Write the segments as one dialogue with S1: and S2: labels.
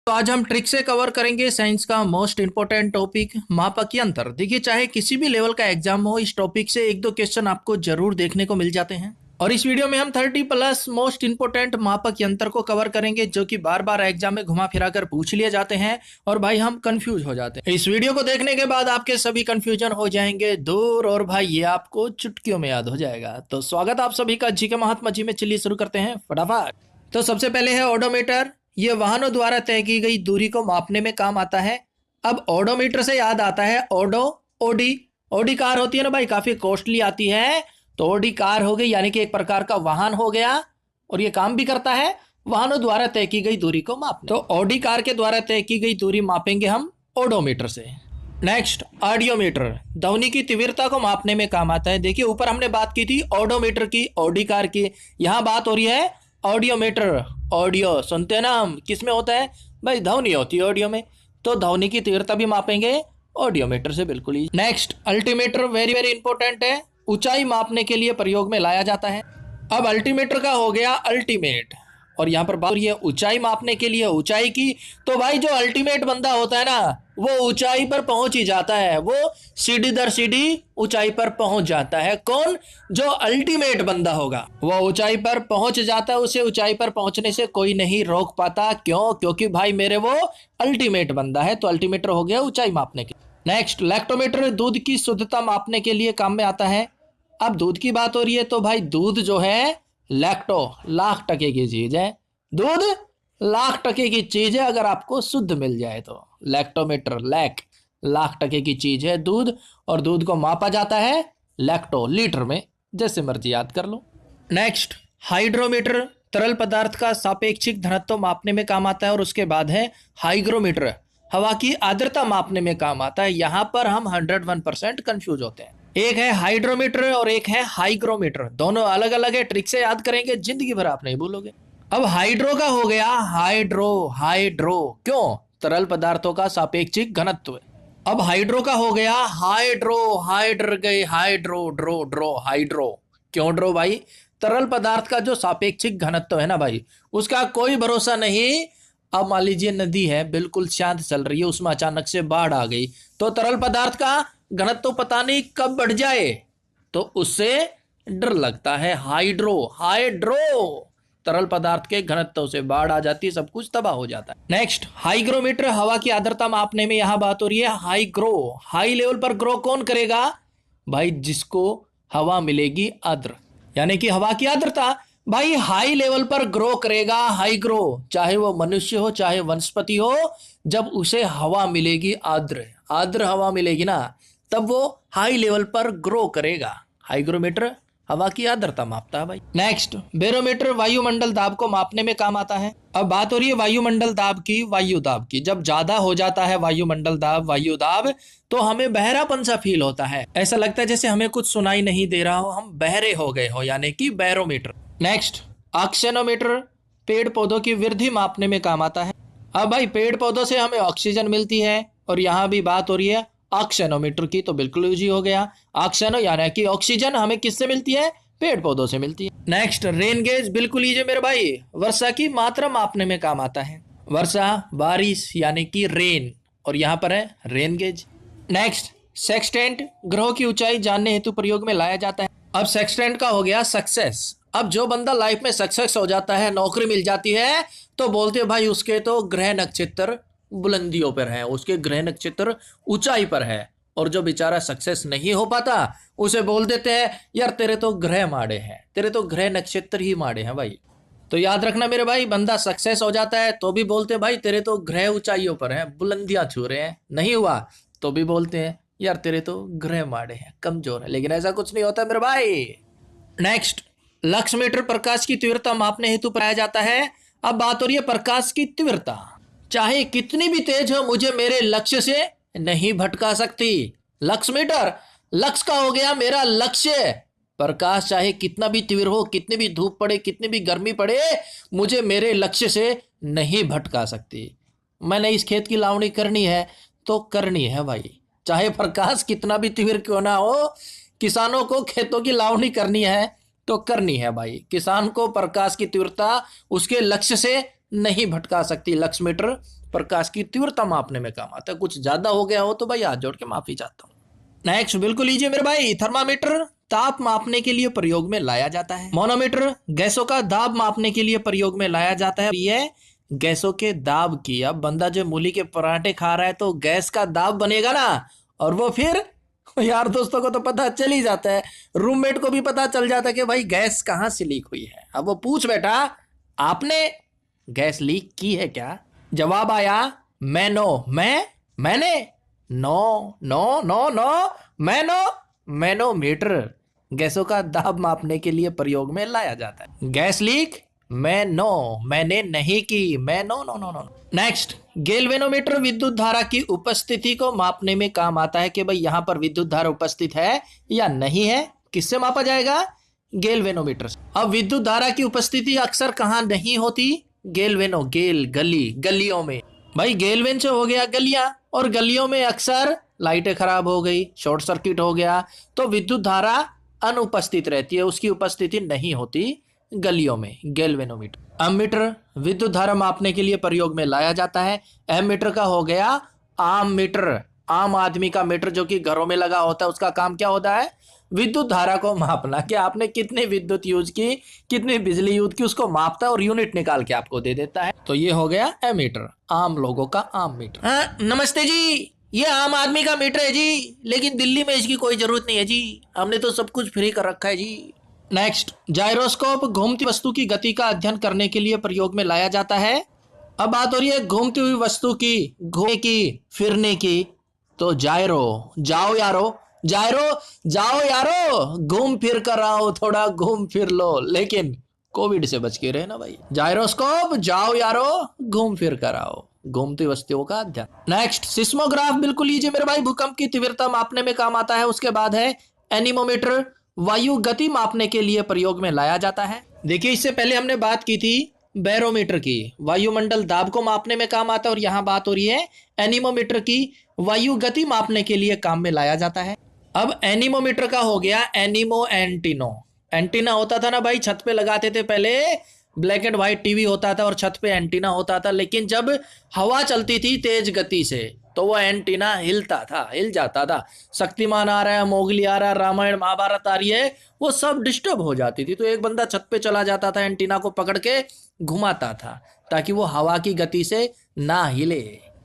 S1: तो आज हम ट्रिक से कवर करेंगे साइंस का मोस्ट इंपोर्टेंट टॉपिक मापक यंत्र। देखिए, चाहे किसी भी लेवल का एग्जाम हो, इस टॉपिक से एक दो क्वेश्चन आपको जरूर देखने को मिल जाते हैं। और इस वीडियो में हम 30+ मोस्ट इंपोर्टेंट मापक यंत्र को कवर करेंगे, जो कि बार बार एग्जाम में घुमा फिरा कर पूछ लिए जाते हैं और भाई हम कंफ्यूज हो जाते हैं। इस वीडियो को देखने के बाद आपके सभी कंफ्यूजन हो जाएंगे दूर और भाई ये आपको चुटकियों में याद हो जाएगा। तो स्वागत आप सभी का जी के महात्मा जी में। चलिए शुरू करते हैं फटाफट। तो सबसे पहले है ओडोमीटर। ये वाहनों द्वारा तय की गई दूरी को मापने में काम आता है। अब ओडोमीटर से याद आता है ओडी कार होती है ना भाई, काफी कॉस्टली आती है। तो ओडी कार हो गई, यानी कि एक प्रकार का वाहन हो गया और ये काम भी करता है वाहनों द्वारा तय की गई दूरी को मापने। तो ओडी कार के द्वारा तय की गई दूरी मापेंगे हम ओडोमीटर से। नेक्स्ट, ऑडियोमीटर ध्वनि की तीव्रता को मापने में काम आता है। देखिए, ऊपर हमने बात की थी ओडोमीटर की, ओडी कार की, यहां बात हो रही है ऑडियोमीटर। ऑडियो सुनते हैं ना हम, किस में होता है भाई? ध्वनि होती है ऑडियो में। तो ध्वनि की तीव्रता भी मापेंगे ऑडियोमीटर से, बिल्कुल ही। Next, altimeter very very important है, ऊंचाई मापने के लिए प्रयोग में लाया जाता है। अब अल्टीमीटर का हो गया अल्टीमेट, और यहाँ पर बात हो रही है ऊंचाई मापने के लिए ऊंचाई की। तो भाई जो अल्टीमेट बंदा होता है ना, वो ऊंचाई पर पहुंच ही जाता है, वो सीढ़ी दर सीढ़ी ऊंचाई पर पहुंच जाता है। कौन? जो अल्टीमेट बंदा होगा वो ऊंचाई पर पहुंच जाता है, उसे ऊंचाई पर पहुंचने से कोई नहीं रोक पाता। क्यों? क्योंकि भाई मेरे वो अल्टीमेट बंदा है। तो अल्टीमीटर हो गया ऊंचाई मापने के। नेक्स्ट, लैक्टोमीटर दूध की शुद्धता मापने के लिए काम में आता है। अब दूध की बात हो रही है तो भाई दूध जो है लैक्टो लाख टके की चीज है, दूध लाख टके की चीज है। अगर आपको शुद्ध मिल जाए तो लैक्टोमीटर लाख टके की चीज है दूध, और दूध को मापा जाता है लैक्टो लीटर में, जैसे मर्जी याद कर लो। नेक्स्ट, हाइड्रोमीटर तरल पदार्थ का सापेक्षिक घनत्व मापने में काम आता है। और उसके बाद है हाइग्रोमीटर, हवा की आर्द्रता मापने में काम आता है। यहां पर हम 101% कंफ्यूज होते हैं। एक है हाइड्रोमीटर और एक है हाइग्रोमीटर, दोनों अलग अलग है। ट्रिक से याद करेंगे, जिंदगी भर आप नहीं भूलोगे। अब हाइड्रो का हो गया हाइड्रो क्यों? तरल पदार्थों का सापेक्षिक घनत्व। अब हाइड्रो का हो गया हाइड्रो क्यों ड्रो भाई? तरल पदार्थ का जो सापेक्षिक घनत्व है ना भाई, उसका कोई भरोसा नहीं। अब मान लीजिए नदी है, बिल्कुल शांत चल रही है, उसमें अचानक से बाढ़ आ गई, तो तरल पदार्थ का घनत्व पता नहीं कब बढ़ जाए, तो उससे डर लगता है। हाइड्रो तरल पदार्थ के घनत्व से बाढ़ आ जाती है, सब कुछ तबाह हो जाता है। नेक्स्ट, हाइग्रोमीटर हवा की आर्द्रता मापने में यहां बात हो रही है हाई लेवल पर ग्रो कौन करेगा भाई? जिसको हवा मिलेगी आर्द्र, यानी कि हवा की आर्द्रता भाई हाई लेवल पर ग्रो करेगा। हाई ग्रो, चाहे वो मनुष्य हो चाहे वनस्पति हो, जब उसे हवा मिलेगी आर्द्र हवा मिलेगी ना, तब वो हाई लेवल पर ग्रो करेगा। हाइग्रोमीटर हवा की आर्द्रता मापता है भाई। नेक्स्ट, बैरोमीटर वायुमंडल दाब को मापने में काम आता है। अब बात हो रही है वायुमंडल दाब की, वायु दाब की। जब ज्यादा हो जाता है वायुमंडल दाब, वायु दाब, तो हमें बहरापन सा फील होता है, ऐसा लगता है जैसे हमें कुछ सुनाई नहीं दे रहा हो, हम बहरे हो गए हो, यानी कि बैरोमीटर। नेक्स्ट, ऑक्सीजनोमीटर पेड़ पौधों की वृद्धि मापने में काम आता है। अब भाई पेड़ पौधों से हमें ऑक्सीजन मिलती है, और यहां भी बात हो रही है ऑक्सीनोमीटर की, तो बिल्कुल यूजी हो गया। ऑक्सीजन यानी कि ऑक्सीजन हमें किससे मिलती है? पेड़ पौधों से मिलती है। नेक्स्ट, रेन गेज बिल्कुल यूजी मेरे भाई, वर्षा की मात्रा मापने में काम आता है। वर्षा, बारिश यानी कि रेन, और यहाँ पर है रेन गेज। नेक्स्ट, सेक्सटेंट ग्रहों की ऊंचाई जानने हेतु प्रयोग में लाया जाता है। अब सेक्सटेंट का हो गया सक्सेस। अब जो बंदा लाइफ में सक्सेस हो जाता है, नौकरी मिल जाती है, तो बोलते हैं भाई उसके तो ग्रह नक्षत्र बुलंदियों पर है, उसके ग्रह नक्षत्र ऊंचाई पर है। और जो बेचारा सक्सेस नहीं हो पाता, उसे बोल देते हैं यार तेरे तो ग्रह माड़े हैं, तेरे तो ग्रह नक्षत्र ही माड़े हैं भाई। तो याद रखना मेरे भाई, बंदा सक्सेस हो जाता है तो भी बोलते हैं भाई तेरे तो ग्रह ऊंचाइयों पर हैं, बुलंदियां छू रहे हैं। नहीं हुआ तो भी बोलते हैं यार तेरे तो ग्रह माड़े हैं, कमजोर है। लेकिन ऐसा कुछ नहीं होता मेरे भाई। नेक्स्ट, लक्समीटर प्रकाश की तीव्रता मापने हेतु पाया जाता है। अब बात हो रही है प्रकाश की तीव्रता, चाहे कितनी भी तेज हो, मुझे मेरे लक्ष्य से नहीं भटका सकती। लक्समीटर, लक्ष्य का हो गया मेरा लक्ष्य। प्रकाश चाहे कितना भी तीव्र हो, कितनी भी धूप पड़े, कितनी भी गर्मी पड़े, मुझे मेरे लक्ष्य से नहीं भटका सकती। मैंने इस खेत की लावणी करनी है तो करनी है भाई, चाहे प्रकाश कितना भी तीव्र क्यों ना हो। किसानों को खेतों की लावणी करनी है तो करनी है भाई। किसान को प्रकाश की तीव्रता उसके लक्ष्य से नहीं भटका सकती। लक्ष्य मीटर प्रकाश की तीव्रता मापने में काम आता है। कुछ ज्यादा हो गया हो तो भाई हाथ जोड़ के माफी चाहता हूँ। नेक्स्ट बिल्कुल लीजिए मेरे भाई, थर्मामीटर ताप मापने के लिए प्रयोग में लाया जाता है। मोनोमीटर गैसों का दाब मापने के लिए प्रयोग में लाया जाता है। ये गैसों के दाब की, अब बंदा जो मूली के पराठे खा रहा है तो गैस का दाब बनेगा ना, और वो फिर यार दोस्तों को तो पता चल ही जाता है, रूममेट को भी पता चल जाता है कि भाई गैस कहां से लीक हुई है। अब वो पूछ बेटा आपने गैस लीक की है क्या? जवाब आया मैंने नो नो नो नो मैनो मैनोमीटर गैसों का दाब मापने के लिए प्रयोग में लाया जाता है। गैस लीक मैंने नहीं की, मैं no no no no. Next galvanometer विद्युत धारा की उपस्थिति को मापने में काम आता है कि भाई यहां पर विद्युत धारा उपस्थित है या नहीं है। किससे मापा जाएगा? गैल्वेनोमीटर से। अब विद्युत धारा की उपस्थिति अक्सर कहां नहीं होती? गलियों में। भाई गैल्वेन से हो गया गलियां, और गलियों में अक्सर लाइटें खराब हो गई, शॉर्ट सर्किट हो गया, तो विद्युत धारा अनुपस्थित रहती है, उसकी उपस्थिति नहीं होती गलियों में। गैल्वेनोमीटर। एमीटर विद्युत धारा मापने के लिए प्रयोग में लाया जाता है। एमीटर का हो गया आम मीटर, आम आदमी का मीटर जो कि घरों में लगा होता है, उसका काम क्या होता है? विद्युत धारा को मापना, कि आपने कितनी विद्युत यूज की, कितनी बिजली यूज की, उसको मापता है और यूनिट निकाल के आपको दे देता है। तो ये हो गया एमीटर, आम लोगों का आम मीटर। हाँ नमस्ते जी, ये आम आदमी का मीटर है जी, लेकिन दिल्ली में इसकी कोई जरूरत नहीं है जी, हमने तो सब कुछ फ्री कर रखा है जी। नेक्स्ट जायरोस्कोप घूमती वस्तु की गति का अध्ययन करने के लिए प्रयोग में लाया जाता है। अब बात हो रही है घूमती हुई वस्तु की, घूमने की, फिरने की, तो जाओ यारो घूम फिर कर आओ, थोड़ा घूम फिर लो, लेकिन कोविड से बच के रहे ना भाई। जायरोस्कोप जाओ यारो घूम फिर कर आओ, घूमती वस्तुओं का अध्ययन। नेक्स्ट सिस्मोग्राफ बिल्कुल लीजिए मेरे भाई, भूकंप की तीव्रता मापने में काम आता है। उसके बाद है एनीमोमीटर, वायु गति मापने के लिए प्रयोग में लाया जाता है। देखिए इससे पहले हमने बात की थी बैरोमीटर की, वायुमंडल दाब को मापने में काम आता है, और यहां बात हो रही है एनीमोमीटर की, वायु गति मापने के लिए काम में लाया जाता है। अब एनीमोमीटर का हो गया एनीमो एंटीनो, एंटीना होता था ना भाई, छत पे लगाते थे पहले, ब्लैक एंड व्हाइट टीवी होता था और छत पे एंटीना होता था, लेकिन जब हवा चलती थी तेज गति से तो वो एंटीना हिल जाता था। शक्तिमान आ रहा है, मोगली आ रहा है, रामायण महाभारत आ रही है, वो सब डिस्टर्ब हो जाती थी, तो एक बंदा छत पे चला जाता था, एंटीना को पकड़ के घुमाता था ताकि वो हवा की गति से ना हिले।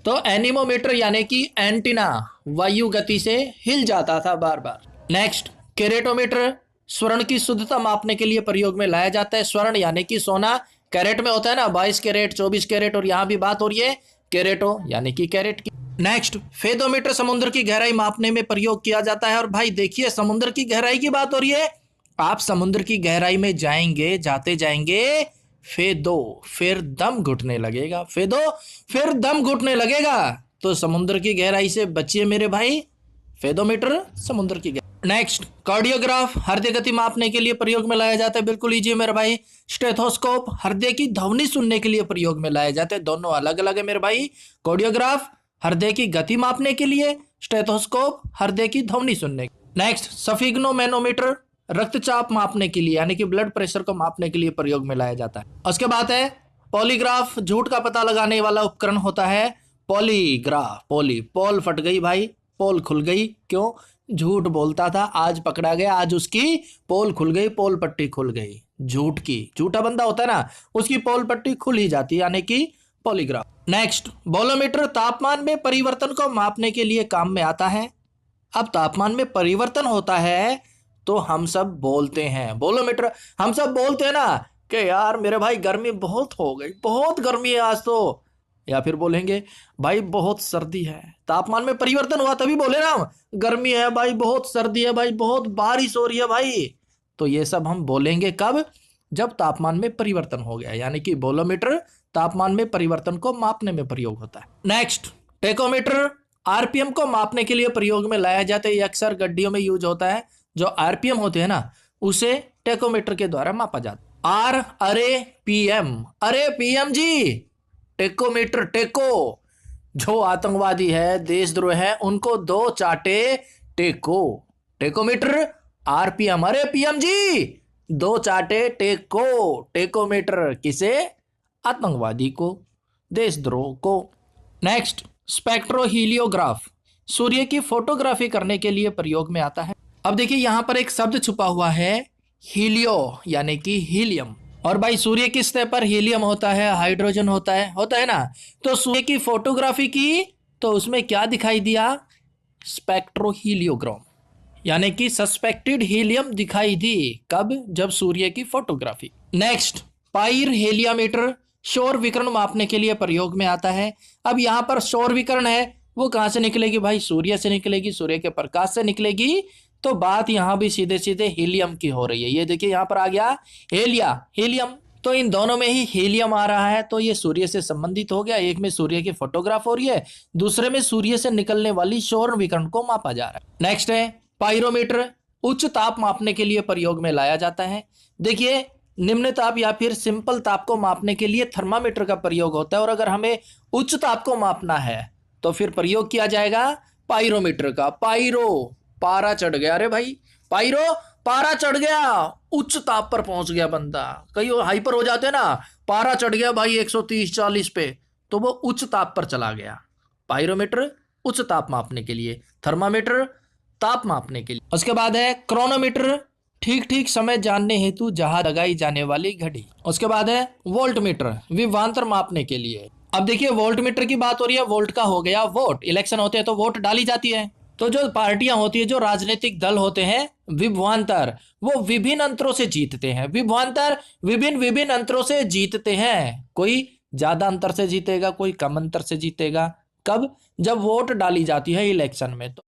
S1: तो एनीमोमीटर यानी कि एंटीना वायु गति से हिल जाता था बार बार। नेक्स्ट कैरेटोमीटर स्वर्ण की शुद्धता मापने के लिए प्रयोग में लाया जाता है। स्वर्ण यानी कि सोना, कैरेट में होता है ना 22 कैरेट, 24 कैरेट, और यहां भी बात हो रही है कैरेटो यानी कि कैरेट की। नेक्स्ट फेदोमीटर समुद्र की गहराई मापने में प्रयोग किया जाता है। और भाई देखिए समुद्र की गहराई की बात हो रही है, आप समुद्र की गहराई में जाएंगे, जाते जाएंगे, फेदो फिर दम घुटने लगेगा, फेदो फिर दम घुटने लगेगा, तो समुद्र की गहराई से बचिए मेरे भाई, फेदोमीटर समुद्र की गहराई। नेक्स्ट कार्डियोग्राफ हृदय गति मापने के लिए प्रयोग में लाया जाता है, बिल्कुल लीजिए मेरे भाई। स्टेथोस्कोप हृदय की ध्वनि सुनने के लिए प्रयोग में लाए जाते हैं, दोनों अलग अलग है मेरे भाई। कार्डियोग्राफ हृदय की गति मापने के लिए, स्टेथोस्कोप हृदय की ध्वनि सुनने। नेक्स्ट सफिग्नोमैनोमीटर रक्तचाप मापने के लिए यानी कि ब्लड प्रेशर को मापने के लिए प्रयोग में लाया जाता है। उसके बाद है पॉलीग्राफ, झूठ का पता लगाने वाला उपकरण होता है पॉलीग्राफ। पोल फट गई भाई, पोल खुल गई, क्यों? झूठ बोलता था, आज पकड़ा गया, आज उसकी पोल खुल गई, पोल पट्टी खुल गई, झूठ की, झूठा बंदा होता है ना, उसकी पोल पट्टी खुल ही जाती है, यानी कि पॉलीग्राफ। नेक्स्ट बोलोमीटर तापमान में परिवर्तन को मापने के लिए काम में आता है। अब तापमान में परिवर्तन होता है तो हम सब बोलते हैं, बोलोमीटर, हम सब बोलते हैं ना कि यार मेरे भाई गर्मी बहुत हो गई, बहुत गर्मी है आज तो, या फिर बोलेंगे भाई बहुत सर्दी है। तापमान में परिवर्तन हुआ तभी बोले ना, गर्मी है भाई, बहुत सर्दी है भाई, बहुत बारिश हो रही है भाई, तो ये सब हम बोलेंगे कब? जब तापमान में परिवर्तन हो गया, यानी कि बोलोमीटर तापमान में परिवर्तन को मापने में प्रयोग होता है। नेक्स्ट टेकोमीटर आरपीएम को मापने के लिए प्रयोग में लाया जाता है, ये अक्सर गड्डियों में यूज होता है, जो आरपीएम होते हैं ना उसे टेकोमीटर के द्वारा मापा जाता है। आर अरे पीएम जी, टेकोमीटर, टेको जो आतंकवादी है, देशद्रोह है, उनको दो चाटे टेको, टेकोमीटर आरपीएम, अरे पीएम जी दो चाटे टेको, टेकोमीटर किसे? आतंकवादी को, देशद्रोह को। नेक्स्ट, स्पेक्ट्रोहीलियोग्राफ सूर्य की फोटोग्राफी करने के लिए प्रयोग में आता है। अब देखिए यहां पर एक शब्द छुपा हुआ है, हीलियो यानी कि हीलियम। और भाई सूर्य की सतह पर हीलियम होता है, हाइड्रोजन होता है ना। तो सूर्य की फोटोग्राफी की तो उसमें क्या दिखाई दिया, स्पेक्ट्रोहीलियोग्राम यानी कि सस्पेक्टेड हीलियम दिखाई दी। कब, जब सूर्य की फोटोग्राफी। नेक्स्ट, पाइर हेलियामीटर सौर विकिरण मापने के लिए प्रयोग में आता है। अब यहां पर सौर विकिरण है, वो कहां से निकलेगी भाई, सूर्य से निकलेगी, सूर्य के प्रकाश से निकलेगी। तो बात यहां भी सीधे सीधे हीलियम की हो रही है। ये देखिए यहां पर आ गया हीलियम। तो इन दोनों में ही हीलियम आ रहा है, तो ये सूर्य से संबंधित हो गया। एक में सूर्य की फोटोग्राफ हो रही है, दूसरे में सूर्य से निकलने वाली सौर विकिरण को मापा जा रहा है। नेक्स्ट है पाइरोमीटर, उच्च ताप मापने के लिए प्रयोग में लाया जाता है। देखिए निम्न ताप या फिर सिंपल ताप को मापने के लिए थर्मामीटर का प्रयोग होता है, और अगर हमें उच्च ताप को मापना है तो फिर प्रयोग किया जाएगा पाइरोमीटर का। पाइरो, पारा चढ़ गया, अरे भाई पाइरो, पारा चढ़ गया, उच्च ताप पर पहुंच गया बंदा। कई हाइपर हो जाते हैं ना, पारा चढ़ गया भाई 130-140 पे, तो वो उच्च ताप पर चला गया। पाइरोमीटर उच्च ताप मापने के लिए, थर्मामीटर ताप मापने के लिए। उसके बाद है क्रोनोमीटर, ठीक ठीक समय जानने हेतु जहां लगाई जाने वाली घड़ी। उसके बाद है वोल्टमीटर, विभवांतर मापने के लिए। अब देखिए वोल्टमीटर की बात हो रही है, वोल्ट का हो गया वोट, इलेक्शन होते हैं तो वोट डाली जाती है। तो जो पार्टियां होती है, जो राजनीतिक दल होते हैं, विभवांतर, वो विभिन्न अंतरों से जीतते हैं। विभवांतर विभिन्न विभिन्न अंतरों से जीतते हैं। कोई ज्यादा अंतर से जीतेगा, कोई कम अंतर से जीतेगा। कब, जब वोट डाली जाती है इलेक्शन में। तो